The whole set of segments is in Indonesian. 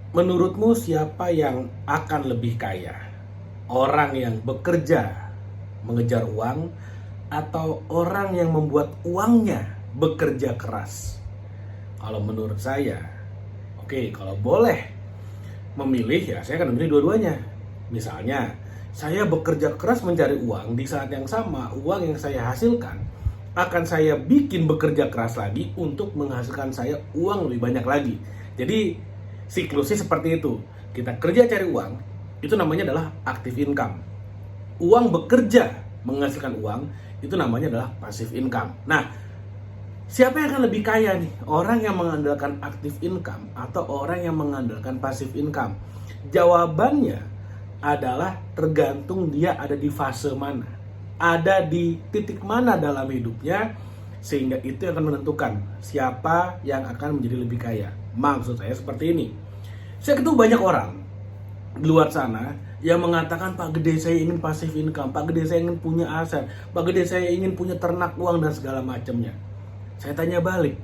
Menurutmu siapa yang akan lebih kaya? Orang yang bekerja mengejar uang atau orang yang membuat uangnya bekerja keras? Kalau menurut saya, oke, kalau boleh memilih ya saya akan memilih dua-duanya. Misalnya, saya bekerja keras mencari uang, di saat yang sama uang yang saya hasilkan akan saya bikin bekerja keras lagi untuk menghasilkan saya uang lebih banyak lagi. Jadi siklusnya seperti itu. Kita kerja cari uang, itu namanya adalah active income. Uang bekerja menghasilkan uang, itu namanya adalah passive income. Nah, siapa yang akan lebih kaya nih? Orang yang mengandalkan active income atau orang yang mengandalkan passive income? Jawabannya adalah tergantung dia ada di fase mana. Ada di titik mana dalam hidupnya, sehingga itu yang akan menentukan siapa yang akan menjadi lebih kaya. Maksud saya seperti ini. Saya ketemu banyak orang di luar sana yang mengatakan, Pak Gede saya ingin passive income, Pak Gede saya ingin punya aset, Pak Gede saya ingin punya ternak uang dan segala macamnya. Saya tanya balik,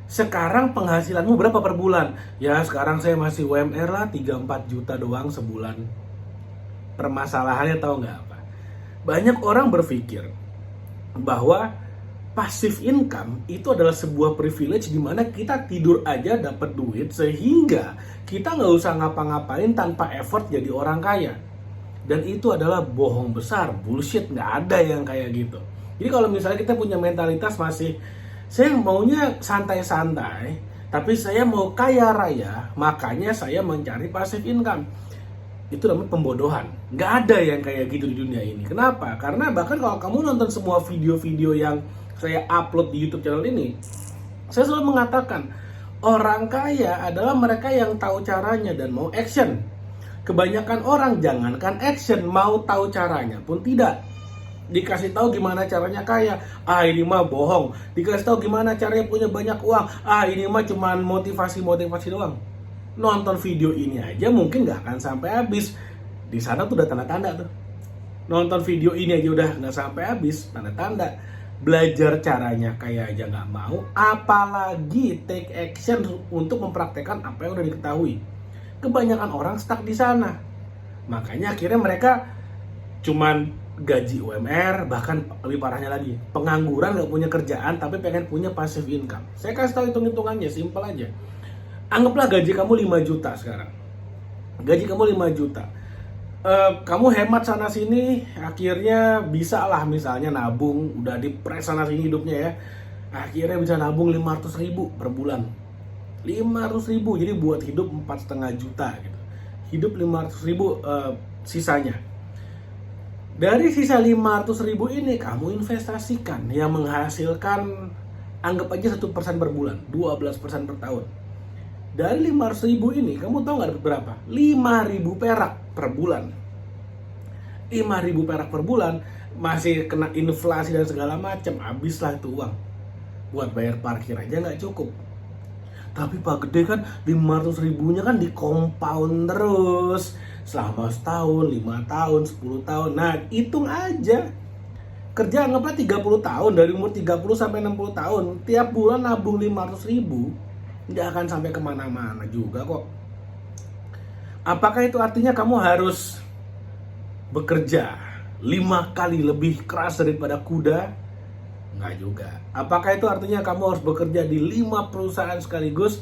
sekarang penghasilanmu berapa per bulan? Ya sekarang saya masih UMR lah 3-4 juta doang sebulan. Permasalahannya tahu nggak apa? Banyak orang berpikir bahwa passive income itu adalah sebuah privilege di mana kita tidur aja dapat duit sehingga kita nggak usah ngapa-ngapain tanpa effort jadi orang kaya. Dan itu adalah bohong besar, bullshit, nggak ada yang kayak gitu. Jadi kalau misalnya kita punya mentalitas masih saya maunya santai-santai, tapi saya mau kaya raya, makanya saya mencari passive income. Itu namanya pembodohan. Nggak ada yang kayak gitu di dunia ini. Kenapa? Karena bahkan kalau kamu nonton semua video-video yang saya upload di YouTube channel ini, saya selalu mengatakan, orang kaya adalah mereka yang tahu caranya dan mau action. Kebanyakan orang jangankan action, mau tahu caranya pun tidak. Dikasih tahu gimana caranya kaya, ini mah bohong. Dikasih tahu gimana caranya punya banyak uang, ini mah cuman motivasi doang. Nonton video ini aja mungkin nggak akan sampai habis. Di sana tuh udah tanda-tanda tuh. Nonton video ini aja udah nggak sampai habis, tanda-tanda. Belajar caranya kaya aja nggak mau, apalagi take action untuk mempraktekkan apa yang udah diketahui. Kebanyakan orang stuck di sana. Makanya akhirnya mereka cuman gaji UMR, bahkan lebih parahnya lagi, pengangguran, gak punya kerjaan tapi pengen punya passive income. Saya kasih tahu hitung-hitungannya, simpel aja. Anggaplah gaji kamu 5 juta sekarang. Gaji kamu 5 juta. Kamu hemat sana sini, akhirnya bisa lah misalnya nabung, udah dipres sana sini hidupnya ya. Akhirnya bisa nabung 500 ribu per bulan. 500 ribu, jadi buat hidup 4,5 juta gitu. Hidup 500 ribu sisanya. Dari sisa 500 ribu ini kamu investasikan yang menghasilkan, anggap aja 1% per bulan, 12% per tahun. Dari 500 ribu ini kamu tahu nggak dapat berapa? 5.000 perak per bulan. 5.000 perak per bulan, masih kena inflasi dan segala macam, habislah itu uang. Buat bayar parkir aja nggak cukup. Tapi Pak Gede kan 500 ribunya kan di compound terus selama setahun, 5 tahun, 10 tahun. Nah, hitung aja. Kerja anggaplah 30 tahun, dari umur 30 sampai 60 tahun. Tiap bulan nabung 500 ribu, nggak akan sampai kemana-mana juga kok. Apakah itu artinya kamu harus bekerja 5 kali lebih keras daripada kuda? Nggak juga. Apakah itu artinya kamu harus bekerja di 5 perusahaan sekaligus?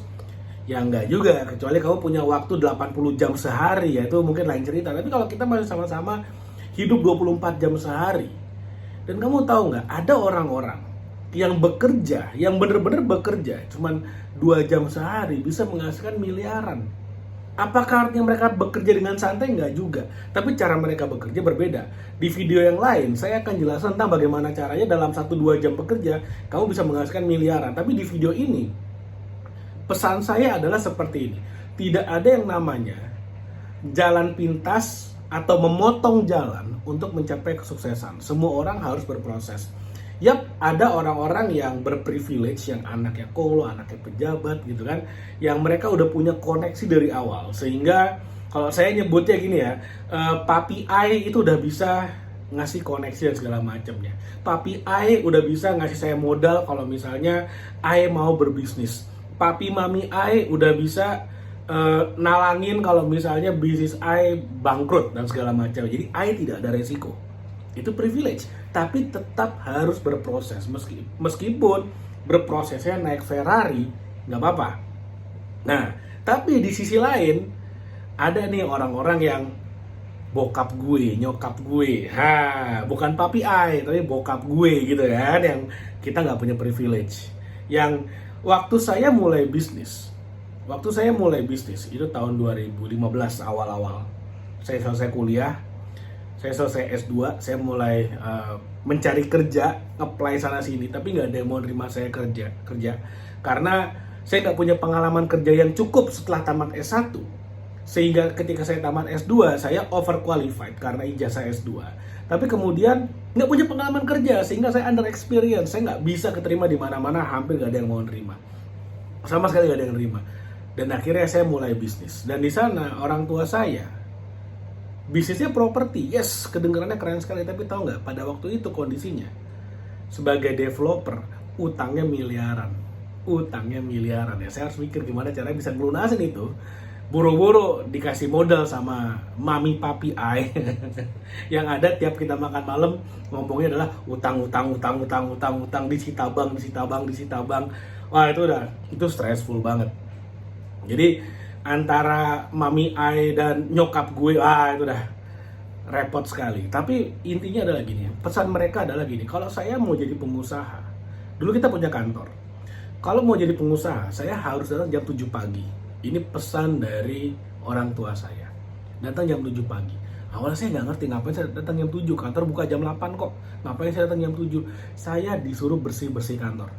Ya nggak juga, kecuali kamu punya waktu 80 jam sehari, ya itu mungkin lain cerita. Tapi kalau kita masih sama-sama hidup 24 jam sehari, dan kamu tahu nggak, ada orang-orang yang bekerja, yang bener-bener bekerja cuman 2 jam sehari bisa menghasilkan miliaran. Apakah artinya mereka bekerja dengan santai? Nggak juga. Tapi cara mereka bekerja berbeda. Di video yang lain, saya akan jelaskan tentang bagaimana caranya dalam 1-2 jam bekerja, kamu bisa menghasilkan miliaran. Tapi di video ini, pesan saya adalah seperti ini. Tidak ada yang namanya jalan pintas atau memotong jalan untuk mencapai kesuksesan. Semua orang harus berproses. Yap, ada orang-orang yang berprivilege, yang anaknya kolo, anaknya pejabat gitu kan, yang mereka udah punya koneksi dari awal, sehingga kalau saya nyebutnya gini ya, Papi Ai itu udah bisa ngasih koneksi dan segala macamnya. Papi Ai udah bisa ngasih saya modal kalau misalnya Ai mau berbisnis. Papi Mami Ai udah bisa nalangin kalau misalnya bisnis I bangkrut dan segala macam. Jadi I tidak ada resiko. Itu privilege, tapi tetap harus berproses. Meskipun berprosesnya naik Ferrari, nggak apa-apa. Nah, tapi di sisi lain ada nih orang-orang yang bokap gue, nyokap gue, bukan papi I, tapi bokap gue gitu kan, yang kita nggak punya privilege. Yang waktu saya mulai bisnis itu tahun 2015 awal-awal. Saya selesai kuliah, saya selesai S2, saya mulai mencari kerja, apply sana sini, tapi nggak ada yang mau nerima saya kerja, karena saya nggak punya pengalaman kerja yang cukup setelah tamat S1, sehingga ketika saya tamat S2, saya overqualified karena ijazah S2. Tapi kemudian nggak punya pengalaman kerja, sehingga saya under experience, saya nggak bisa keterima di mana-mana, hampir nggak ada yang mau nerima, sama sekali nggak ada yang nerima. Dan akhirnya saya mulai bisnis. Dan di sana orang tua saya bisnisnya properti. Yes, kedengarannya keren sekali. Tapi tahu nggak, pada waktu itu kondisinya sebagai developer, utangnya miliaran. Ya, saya harus mikir gimana caranya bisa ngelunasin itu. Buru-buru dikasih modal sama mami papi I. Yang ada tiap kita makan malam ngomongnya adalah utang, disita bank. Wah, itu stressful banget. Jadi antara mami I dan nyokap gue, itu udah repot sekali. Tapi intinya adalah gini, pesan mereka adalah gini, kalau saya mau jadi pengusaha, dulu kita punya kantor. Kalau mau jadi pengusaha, saya harus datang jam 7 pagi. Ini pesan dari orang tua saya. Datang jam 7 pagi. Awalnya saya nggak ngerti ngapain saya datang jam 7, kantor buka jam 8 kok. Ngapain saya datang jam 7? Saya disuruh bersih-bersih kantor.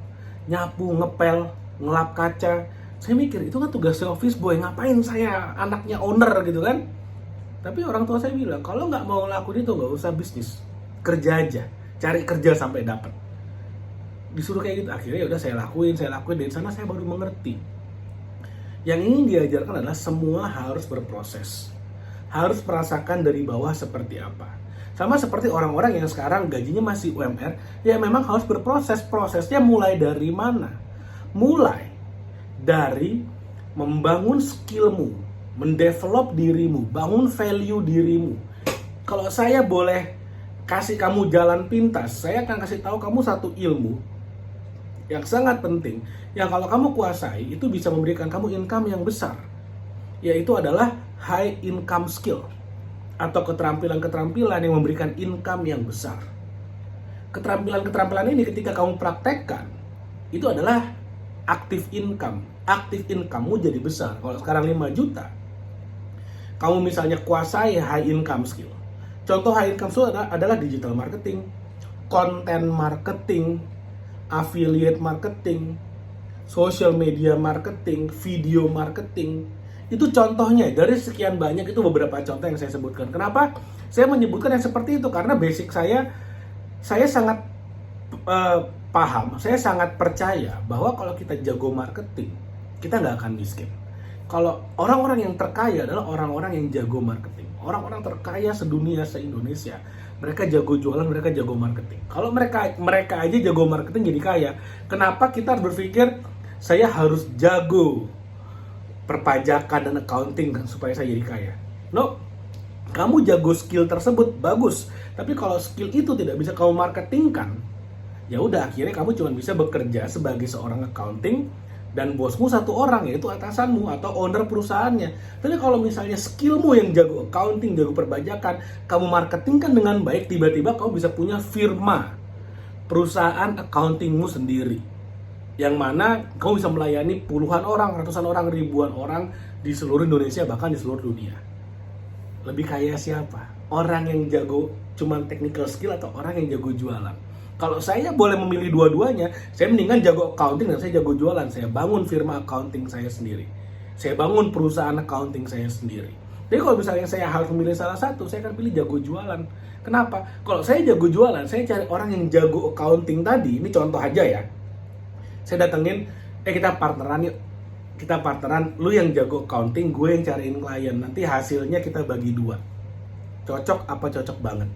Nyapu, ngepel, ngelap kaca. Saya mikir, itu kan tugasnya office boy, ngapain saya anaknya owner gitu kan. Tapi orang tua saya bilang, kalau nggak mau ngelakuin itu nggak usah bisnis, kerja aja, cari kerja sampai dapat. Disuruh kayak gitu, akhirnya udah saya lakuin. Dari sana saya baru mengerti. Yang ingin diajarkan adalah semua harus berproses, harus merasakan dari bawah seperti apa. Sama seperti orang-orang yang sekarang gajinya masih UMR, ya memang harus berproses. Prosesnya mulai dari mana? Mulai dari membangun skillmu, mendevelop dirimu, bangun value dirimu. Kalau saya boleh kasih kamu jalan pintas, saya akan kasih tahu kamu satu ilmu yang sangat penting, yang kalau kamu kuasai, itu bisa memberikan kamu income yang besar, yaitu adalah high income skill, atau keterampilan-keterampilan yang memberikan income yang besar. Keterampilan-keterampilan ini ketika kamu praktekkan, itu adalah active income. Active income-mu jadi besar. Kalau sekarang 5 juta, kamu misalnya kuasai high income skill. Contoh high income skill adalah digital marketing, content marketing, affiliate marketing, social media marketing, video marketing. Itu contohnya, dari sekian banyak itu beberapa contoh yang saya sebutkan. Kenapa saya menyebutkan yang seperti itu? Karena basic saya sangat paham, saya sangat percaya bahwa kalau kita jago marketing, kita nggak akan miskin. Kalau orang-orang yang terkaya adalah orang-orang yang jago marketing. Orang-orang terkaya sedunia, se-Indonesia, mereka jago jualan, mereka jago marketing. Kalau mereka aja jago marketing jadi kaya, kenapa kita harus berpikir saya harus jago perpajakan dan accounting supaya saya jadi kaya? No, kamu jago skill tersebut, bagus. Tapi kalau skill itu tidak bisa kamu marketingkan, ya udah, akhirnya kamu cuma bisa bekerja sebagai seorang accounting dan bosmu satu orang, yaitu atasanmu atau owner perusahaannya. Tapi kalau misalnya skillmu yang jago accounting, jago perpajakan, kamu marketingkan dengan baik, tiba-tiba kamu bisa punya firma, perusahaan accountingmu sendiri, yang mana kamu bisa melayani puluhan orang, ratusan orang, ribuan orang di seluruh Indonesia, bahkan di seluruh dunia. Lebih kaya siapa? Orang yang jago cuman technical skill atau orang yang jago jualan? Kalau saya boleh memilih dua-duanya, saya mendingan jago accounting dan saya jago jualan. Saya bangun firma accounting saya sendiri. Saya bangun perusahaan accounting saya sendiri. Jadi kalau misalnya saya harus memilih salah satu, saya akan pilih jago jualan. Kenapa? Kalau saya jago jualan, saya cari orang yang jago accounting tadi. Ini contoh aja ya. Saya datengin, kita partneran yuk. Kita partneran, lu yang jago accounting, gue yang cariin klien. Nanti hasilnya kita bagi 2. Cocok apa cocok banget?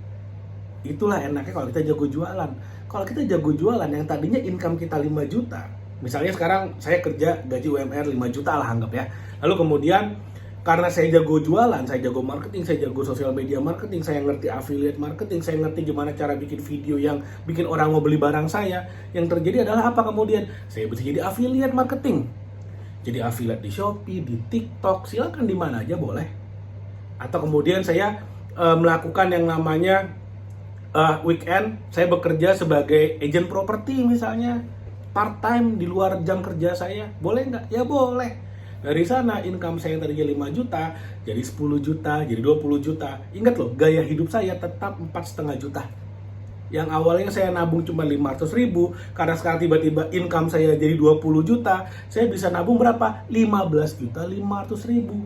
Itulah enaknya kalau kita jago jualan. Kalau kita jago jualan yang tadinya income kita 5 juta, Misalnya sekarang saya kerja gaji UMR 5 juta lah anggap ya. Lalu kemudian karena saya jago jualan, saya jago marketing, saya jago sosial media marketing, saya ngerti affiliate marketing, saya ngerti gimana cara bikin video yang bikin orang mau beli barang saya. Yang terjadi adalah apa kemudian? Saya bisa jadi affiliate marketing. Jadi affiliate di Shopee, di TikTok, silakan di mana aja boleh. Atau kemudian saya melakukan yang namanya weekend, saya bekerja sebagai agent properti misalnya, part time di luar jam kerja saya. Boleh nggak? Ya boleh. Dari sana income saya yang tadinya 5 juta jadi 10 juta, jadi 20 juta. Ingat loh, gaya hidup saya tetap 4,5 juta. Yang awalnya saya nabung cuma 500 ribu, karena sekarang tiba-tiba income saya jadi 20 juta, saya bisa nabung berapa? 15 juta 500 ribu.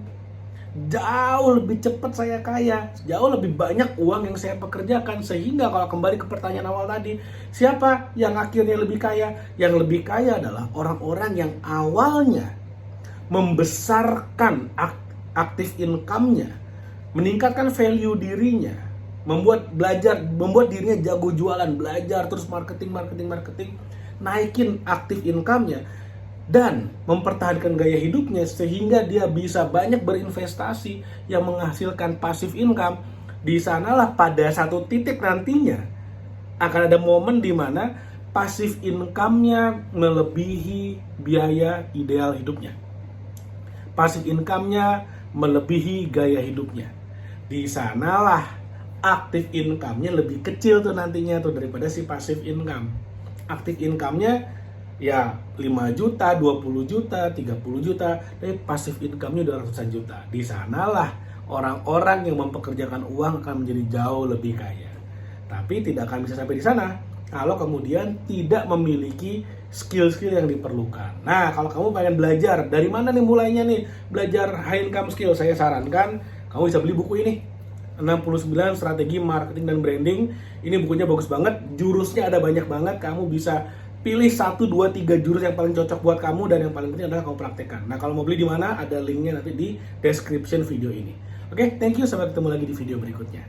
Jauh lebih cepat saya kaya, jauh lebih banyak uang yang saya pekerjakan. Sehingga kalau kembali ke pertanyaan awal tadi, siapa yang akhirnya lebih kaya? Yang lebih kaya adalah orang-orang yang awalnya membesarkan aktif income-nya, meningkatkan value dirinya, membuat dirinya jago jualan, belajar terus marketing, naikin aktif income-nya dan mempertahankan gaya hidupnya sehingga dia bisa banyak berinvestasi yang menghasilkan passive income. Di sanalah pada satu titik nantinya akan ada momen di mana passive income-nya melebihi biaya ideal hidupnya. Passive income-nya melebihi gaya hidupnya. Di sanalah aktif income-nya lebih kecil tuh nantinya tuh daripada si passive income. Aktif income-nya ya 5 juta, 20 juta, 30 juta, tapi passive income-nya udah ratusan juta. Di sanalah orang-orang yang mempekerjakan uang akan menjadi jauh lebih kaya. Tapi tidak akan bisa sampai di sana kalau kemudian tidak memiliki skill-skill yang diperlukan. Nah, kalau kamu pengen belajar, dari mana nih mulainya nih? Belajar high income skill, saya sarankan kamu bisa beli buku ini. 69 Strategi Marketing dan Branding. Ini bukunya bagus banget, jurusnya ada banyak banget. Kamu bisa pilih 1, 2, 3 jurus yang paling cocok buat kamu dan yang paling penting adalah kamu praktekkan. Nah, kalau mau beli di mana? Ada linknya nanti di description video ini. Oke, thank you, sampai ketemu lagi di video berikutnya.